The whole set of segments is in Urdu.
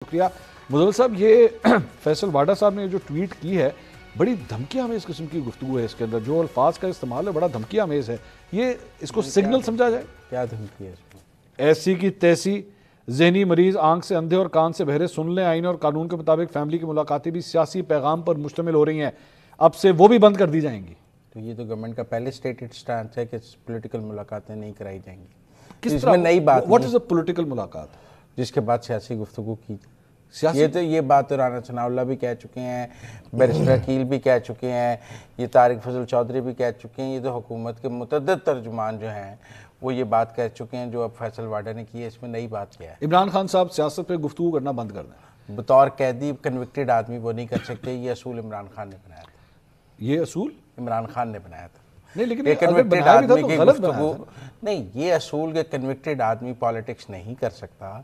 شکریہ مدل صاحب. یہ فیصل واڈا صاحب نے جو ٹویٹ کی ہے بڑی دھمکیاں ہمیز قسم کی گفتگو ہے اس کے اندر, جو الفاظ کا استعمال ہے بڑا دھمکیاں ہمیز ہے. یہ اس کو سگنل سمجھا جائے؟ کیا دھمکی ہے اس میں؟ ایسی کی تیسی ذہنی مریض, آنکھ سے اندھے اور کان سے بہرے, سن لیں آئین اور قانون کے مطابق فیملی کی ملاقاتیں بھی سیاسی پیغام پر مشتمل ہو رہی ہیں, اب سے وہ بھی بند کر دی جائیں گی. تو یہ تو گورنمنٹ کا پہلے اسٹیٹڈ سٹانس ہے کہ پولیٹیکل ملاقاتیں نہیں کرائی جائیں گی. کس اس میں نئی بات واٹ از اے پولیٹیکل ملاقات جس کے بعد سیاسی گفتگو کی. یہ بات تو رانا ثناء اللہ بھی کہہ چکے ہیں, بیرسٹر عقیل بھی کہہ چکے ہیں, یہ طارق فضل چودھری بھی کہہ چکے ہیں, یہ تو حکومت کے متعدد ترجمان جو ہیں وہ یہ بات کہہ چکے ہیں. جو اب فیصل واڈا نے کی ہے اس میں نئی بات کیا ہے؟ عمران خان صاحب سیاست پہ گفتگو کرنا بند کر دیں. بطور قیدی کنوکٹڈ آدمی وہ نہیں کر سکتے. یہ اصول عمران خان نے بنایا تھا. یہ اصول عمران خان نے بنایا تھا. نہیں, لیکن کنوکٹڈ آدمی کی گفتگو نہیں, یہ اصول کے کنوکٹڈ آدمی پالیٹکس نہیں کر سکتا.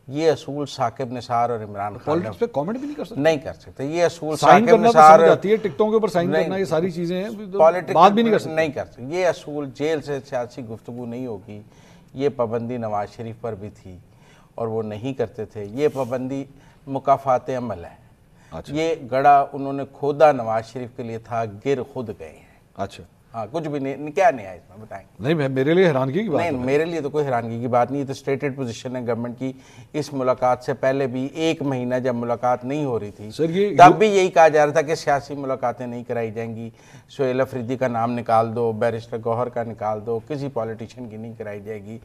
یہ اصول ثاقب نثار اور عمران خان پالیٹکس پہ کامنٹ بھی نہیں کر سکتے, نہیں کر سکتے. یہ اصول سائن ثاقب کرنا تو نثار سمجھ آتی ہے, ٹکٹوں کے اوپر سائن کرنا, یہ ساری چیزیں ہیں, بات بھی نہیں کر سکتے. نہیں کر سکتے. یہ اصول جیل سے سیاسی گفتگو نہیں ہوگی. یہ پابندی نواز شریف پر بھی تھی اور وہ نہیں کرتے تھے. یہ پابندی مکافات عمل ہے. یہ گڑھا انہوں نے کھودا نواز شریف کے لیے تھا, گر خود گئے ہیں. اچھا, ہاں, کچھ بھی نہیں. کیا نہیں ہے اس میں بتائیں؟ نہیں, میرے لیے حیرانگی کی بات نہیں, میرے لیے تو کوئی حیرانگی کی بات نہیں. یہ تو اسٹیٹڈ پوزیشن ہے گورنمنٹ کی. اس ملاقات سے پہلے بھی ایک مہینہ جب ملاقات نہیں ہو رہی تھی تب بھی یہی کہا جا رہا تھا کہ سیاسی ملاقاتیں نہیں کرائی جائیں گی. سہیل افریدی کا نام نکال دو, بیرسٹر گوہر کا نکال دو, کسی پولیٹیشین کی نہیں کرائی جائے گی.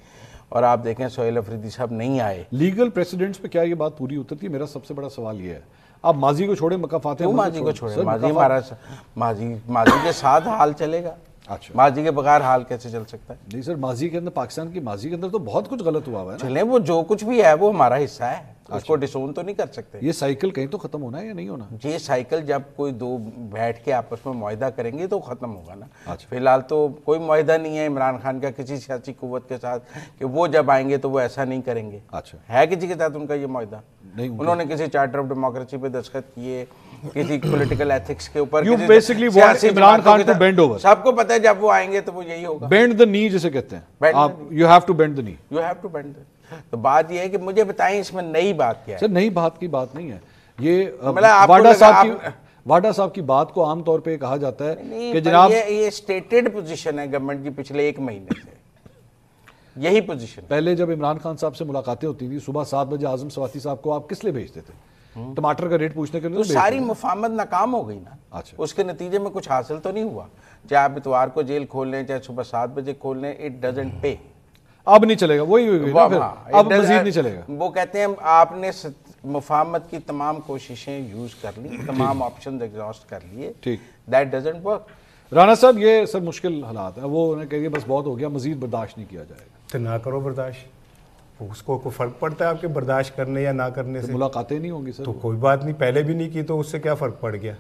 اور آپ دیکھیں سہیل افریدی صاحب نہیں آئے. لیگل پریسیڈنٹس پہ کیا یہ بات پوری اترتی ہے؟ میرا سب سے بڑا سوال یہ ہے, آپ ماضی کو چھوڑیں, مکافاتیں ماضی کو چھوڑیں. ماضی ہمارا ماضی کے ساتھ حال چلے گا. اچھا, ماضی کے بغیر حال کیسے چل سکتا ہے؟ نہیں سر, ماضی کے اندر, پاکستان کی ماضی کے اندر تو بہت کچھ غلط ہوا ہے نا. چلیں, وہ جو کچھ بھی ہے وہ ہمارا حصہ ہے, اس کو ڈسون تو نہیں کر سکتے. یہ سائیکل کہیں تو ختم ہونا ہے یا نہیں ہونا؟ یہ سائیکل جب کوئی دو بیٹھ کے آپس میں معاہدہ کریں گے تو ختم ہوگا نا. فی الحال تو کوئی معاہدہ نہیں ہے عمران خان کا کسی سیاسی قوت کے ساتھ کہ وہ جب آئیں گے تو وہ ایسا نہیں کریں گے. اچھا, ہے کسی کے ساتھ ان کا یہ معاہدہ؟ نہیں, انہوں نے کسی چارٹر آف ڈیموکریسی پہ دستخط کیے, کسی پولیٹیکل ایتھکس کے اوپر. You basically want Imran Khan to bend over. سب کو پتہ ہے جب وہ آئیں گے تو وہ یہی ہوگا. Bend the knee جسے کہتے ہیں آپ, you have to bend the knee. You have to bend the knee. تو بات یہ ہے کہ مجھے بتائیں اس میں نئی بات کیا ہے؟ سر, نئی بات کی بات نہیں ہے یہ. واڈا صاحب کی بات کو عام طور پہ کہا جاتا ہے کہ جناب یہ اسٹیٹڈ پوزیشن ہے گورنمنٹ کی پچھلے ایک مہینے سے, یہی پوزیشن. پہلے جب عمران خان صاحب سے ملاقاتیں ہوتی تھی صبح 7 بجے اعظم سواتی صاحب کو آپ کس لیے بھیجتے تھے؟ ٹماٹر کا ریٹ پوچھنے کے لیے. ساری مفاہمت ناکام ہو گئی نا. اچھا, اس کے نتیجے میں کچھ حاصل تو نہیں ہوا. چاہے آپ اتوار کو جیل کھول لیں, چاہے صبح 7 بجے کھول لیں, اٹ ڈزنٹ پے. اب نہیں چلے گا, وہی اب مزید نہیں چلے گا. وہ کہتے ہیں آپ نے مفاہمت کی تمام کوششیں یوز کر لی, تمام آپشنز ایگزاسٹ کر لیے, ٹھیک, دیٹ ڈزنٹ ورک. رانا صاحب یہ سر مشکل حالات ہیں, وہ انہیں کہیے بس بہت ہو گیا, مزید برداشت نہیں کیا جائے گا. تو نہ کرو برداشت. اس کو کوئی فرق پڑتا ہے آپ کے برداشت کرنے یا نہ کرنے سے؟ ملاقاتیں نہیں ہوں گی سر. تو کوئی بات نہیں, پہلے بھی نہیں کی تو اس سے کیا فرق پڑ گیا؟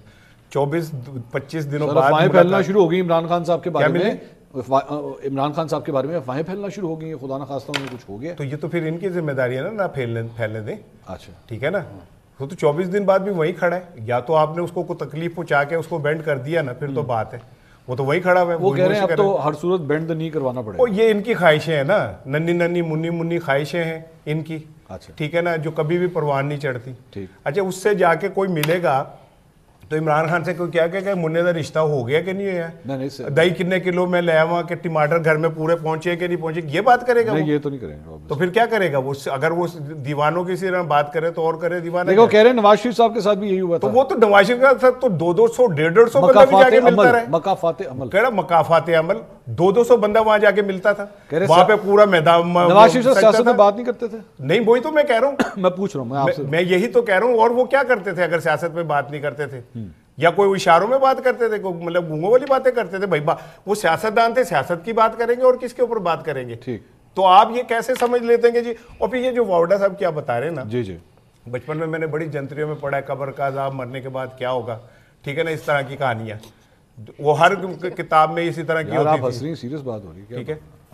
24-25 دنوں بعد افواہیں پھیلنا شروع ہو گئی عمران خان صاحب کے بارے میں. عمران خان صاحب کے بارے میں افواہیں پھیلنا شروع ہو گئی ہیں, خدا نہ خواستہ انہیں کچھ ہو گیا تو یہ تو پھر ان کی ذمہ داری ہے نا پھیلنے دیں. اچھا, ٹھیک ہے نا. وہ تو 24 دن بعد بھی وہی کھڑا ہے. یا تو آپ نے اس کو کوئی تکلیف پہنچا کے اس کو بینڈ کر دیا نا, پھر تو بات ہے. وہ تو وہی کھڑا ہوا ہے. وہ کہہ رہے ہیں اب تو ہر صورت بینڈ نہیں کروانا پڑے گا. یہ ان کی خواہشیں ہیں نا, ننی منی خواہشیں ہیں ان کی. اچھا, ٹھیک ہے نا, جو کبھی بھی پروان نہیں چڑھتی. ٹھیک. اچھا, اس سے جا کے کوئی ملے گا تو عمران خان سے کوئی کیا کہ منہ کا رشتہ ہو گیا کہ نہیں ہوا, دہی کتنے کلو میں لے آواں کہ ٹماٹر گھر میں پورے پہنچے کہ نہیں پہنچے, یہ بات کرے گا؟ یہ تو نہیں کریں گے. تو پھر کیا کرے گا وہ؟ اگر وہ دیوانوں کی طرح بات کرے تو اور کرے دیوانہ. دیکھو کہہ رہے ہیں نواز شریف صاحب کے ساتھ بھی یہی ہوا تھا. تو وہ تو نواز شریف کے ساتھ تو 200 150 بندہ بھی جا کے ملتا رہا. مکافات عمل, کہہ رہا مکافات عمل 200 بندہ وہاں جا کے ملتا تھا. وہاں پہ پورا میدان. نواز شریف صاحب سیاست میں بات نہیں کرتے تھے؟ نہیں, وہی تو میں کہہ رہا ہوں. میں پوچھ رہا ہوں, میں آپ سے, میں یہی تو کہہ رہا ہوں. اور وہ کیا کرتے تھے اگر سیاست میں بات نہیں کرتے تھے؟ یا کوئی اشاروں میں بات کرتے تھے, کوئی مطلب گونگوں والی باتیں کرتے تھے؟ بھائی وہ سیاستدان تھے, سیاست کی بات کریں گے اور کس کے اوپر بات کریں گے؟ ٹھیک. تو آپ یہ کیسے سمجھ لیتے ہیں کہ جی. اور پھر یہ جو واڈا صاحب کیا بتا رہے ہیں نا, جی جی, بچپن میں نے بڑی جنتریوں میں پڑھا ہے, قبر کا عذاب, مرنے کے بعد کیا ہوگا, ٹھیک ہے نا, اس طرح کی کہانیاں وہ ہر کتاب میں اسی طرح کی ہوتی تھی. سیریس بات ہو رہی ہے, ٹھیک ہے.